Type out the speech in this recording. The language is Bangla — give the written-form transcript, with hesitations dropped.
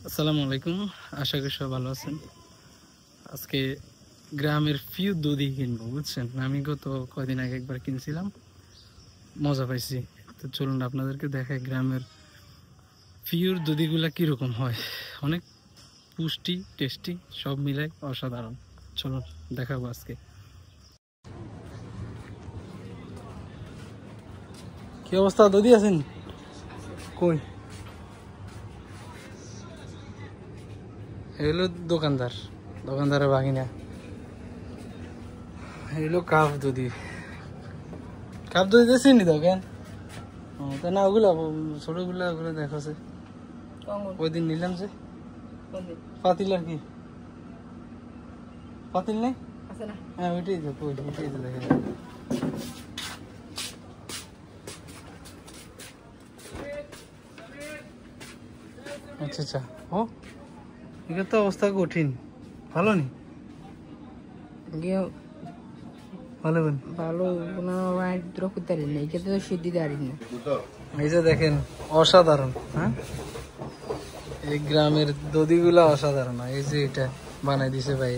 আসসালামু আলাইকুম, আশা করি সবাই ভালো আছেন। আজকে গ্রামের পিওর দুধই কিনবো, বুঝছেন। আমি গত কয়দিন আগে একবার কিনছিলাম, মজা পাইছি। তো চলুন আপনাদেরকে দেখাই গ্রামের পিওর দুধিগুলা কিরকম হয়। অনেক পুষ্টি, টেস্টি, সব মিলাই অসাধারণ। চলুন দেখাবো আজকে। কি অবস্থা, দুধি আছেন কই? এগুলো দোকানদারের বাগিনা। এগুলো কাপ দুধি দিয়েছি নি দোকান। তা না, ওগুলো ছোটগুলা ওগুলো দেখাছে। ওই দিন নিলাম যে পাতিল, আর কি পাতিল নেই? হ্যাঁ, ওইটাই তো দেখা যায়। আচ্ছা আচ্ছা, ও এটা তো অবস্থা কঠিন। ভালো নি ভালো বোন, ভালো কোনো দ্রকুতারি নেই, কিন্তু তো সিদ্ধি দাঁড়ি না। এই যে দেখেন, অসাধারণ। হ্যাঁ, এই গ্রামের দধিগুলা অসাধারণ। এই যে এটা বানাই দিছে ভাই।